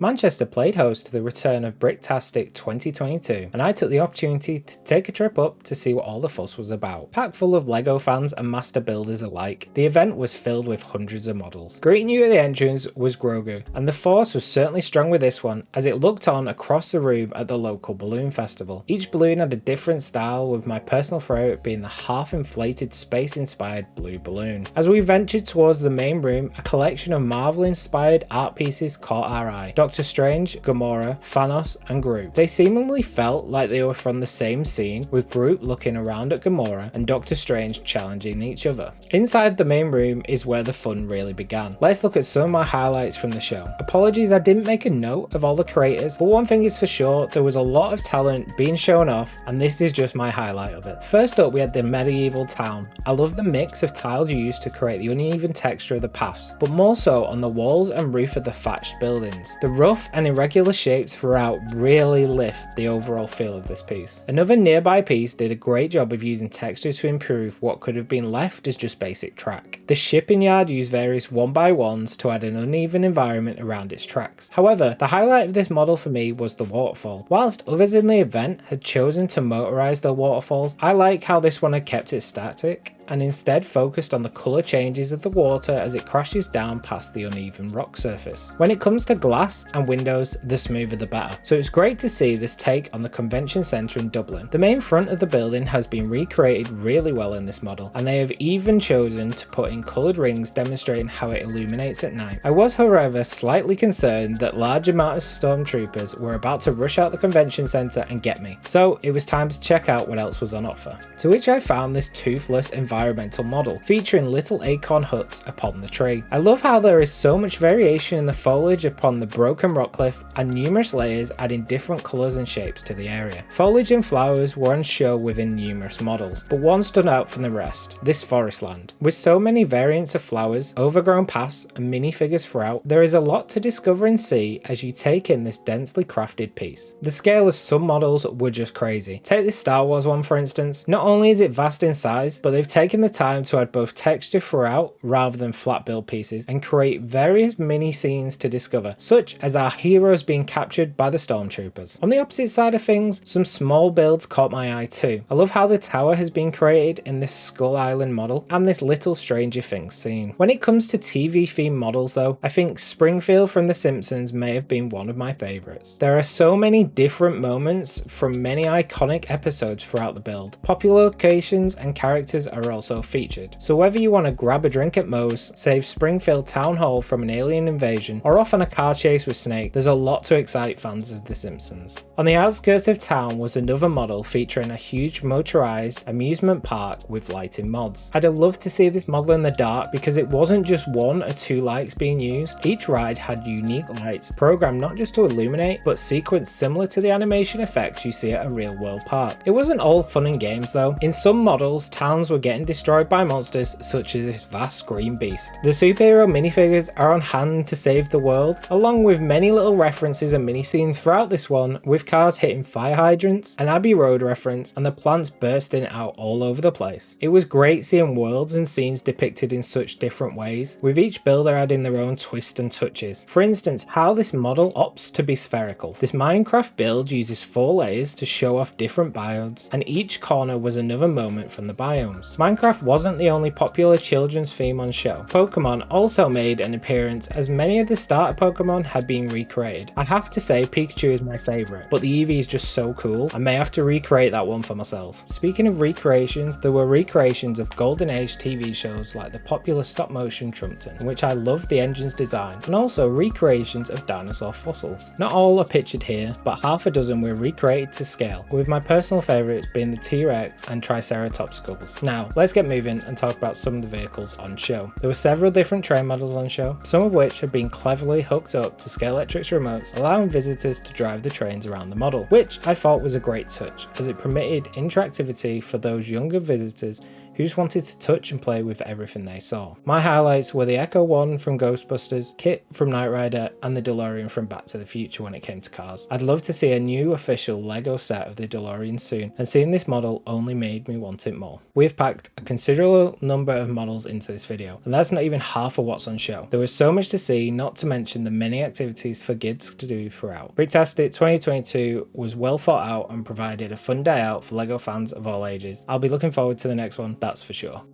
Manchester played host to the return of Bricktastic 2022, and I took the opportunity to take a trip up to see what all the fuss was about. Packed full of LEGO fans and master builders alike, the event was filled with hundreds of models. Greeting you at the entrance was Grogu, and the force was certainly strong with this one as it looked on across the room at the local balloon festival. Each balloon had a different style, with my personal favourite being the half-inflated space-inspired blue balloon. As we ventured towards the main room, a collection of Marvel-inspired art pieces caught our eye. Doctor Strange, Gamora, Thanos and Groot. They seemingly felt like they were from the same scene, with Groot looking around at Gamora and Doctor Strange challenging each other. Inside the main room is where the fun really began. Let's look at some of my highlights from the show. Apologies I didn't make a note of all the creators, but one thing is for sure, there was a lot of talent being shown off, and this is just my highlight of it. First up, we had the medieval town. I love the mix of tiles used to create the uneven texture of the paths, but more so on the walls and roof of the thatched buildings. The rough and irregular shapes throughout really lift the overall feel of this piece. Another nearby piece did a great job of using texture to improve what could have been left as just basic track. The shipping yard used various 1x1s to add an uneven environment around its tracks. However, the highlight of this model for me was the waterfall. Whilst others in the event had chosen to motorise their waterfalls, I like how this one had kept it static and instead focused on the colour changes of the water as it crashes down past the uneven rock surface. When it comes to glass and windows, the smoother the better. So it's great to see this take on the convention centre in Dublin. The main front of the building has been recreated really well in this model, and they have even chosen to put in coloured rings demonstrating how it illuminates at night. I was however slightly concerned that large amount of stormtroopers were about to rush out the convention centre and get me, so it was time to check out what else was on offer. To which I found this toothless environmental model featuring little acorn huts upon the tree. I love how there is so much variation in the foliage upon the broken rock cliff and numerous layers adding different colours and shapes to the area. Foliage and flowers were on show within numerous models, but one stood out from the rest, this forest land. With so many variants of flowers, overgrown paths and minifigures throughout, there is a lot to discover and see as you take in this densely crafted piece. The scale of some models were just crazy. Take this Star Wars one for instance. Not only is it vast in size, but they've taken the time to add both texture throughout rather than flat build pieces and create various mini scenes to discover, such as our heroes being captured by the stormtroopers. On the opposite side of things, some small builds caught my eye too. I love how the tower has been created in this Skull Island model and this little Stranger Things scene. When it comes to TV themed models though, I think Springfield from The Simpsons may have been one of my favourites. There are so many different moments from many iconic episodes throughout the build. Popular locations and characters are also featured, so whether you want to grab a drink at Moe's, save Springfield Town Hall from an alien invasion, or off on a car chase with Snake, there's a lot to excite fans of The Simpsons. On the outskirts of town was another model featuring a huge motorised amusement park with lighting mods. I'd have loved to see this model in the dark because it wasn't just one or two lights being used. Each ride had unique lights programmed not just to illuminate, but sequenced similar to the animation effects you see at a real world park. It wasn't all fun and games though. In some models, towns were getting destroyed by monsters such as this vast green beast. The superhero minifigures are on hand to save the world, along with many little references and mini scenes throughout this one, with cars hitting fire hydrants, an Abbey Road reference, and the plants bursting out all over the place. It was great seeing worlds and scenes depicted in such different ways, with each builder adding their own twist and touches. For instance, how this model opts to be spherical. This Minecraft build uses 4 layers to show off different biomes, and each corner was another moment from the biomes. Minecraft wasn't the only popular children's theme on show. Pokemon also made an appearance as many of the starter Pokemon had been recreated. I have to say Pikachu is my favourite, but the Eevee is just so cool, I may have to recreate that one for myself. Speaking of recreations, there were recreations of Golden Age TV shows like the popular stop motion Trumpton, in which I loved the engine's design, and also recreations of dinosaur fossils. Not all are pictured here, but half a dozen were recreated to scale, with my personal favourites being the T-Rex and Triceratops skulls. Now, let's get moving and talk about some of the vehicles on show. There were several different train models on show, some of which have been cleverly hooked up to Scalextric's remotes, allowing visitors to drive the trains around the model, which I thought was a great touch, as it permitted interactivity for those younger visitors who just wanted to touch and play with everything they saw. My highlights were the Echo 1 from Ghostbusters, Kit from Knight Rider, and the DeLorean from Back to the Future when it came to cars. I'd love to see a new official LEGO set of the DeLorean soon, and seeing this model only made me want it more. We've packed a considerable number of models into this video, and that's not even half of what's on show. There was so much to see, not to mention the many activities for kids to do throughout. Bricktastic 2022 was well thought out and provided a fun day out for LEGO fans of all ages. I'll be looking forward to the next one, that's for sure.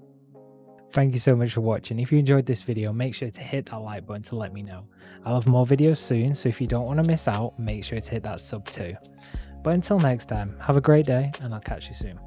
Thank you so much for watching. If you enjoyed this video, make sure to hit that like button to let me know. I'll have more videos soon, so if you don't want to miss out, make sure to hit that sub too. But until next time, have a great day and I'll catch you soon.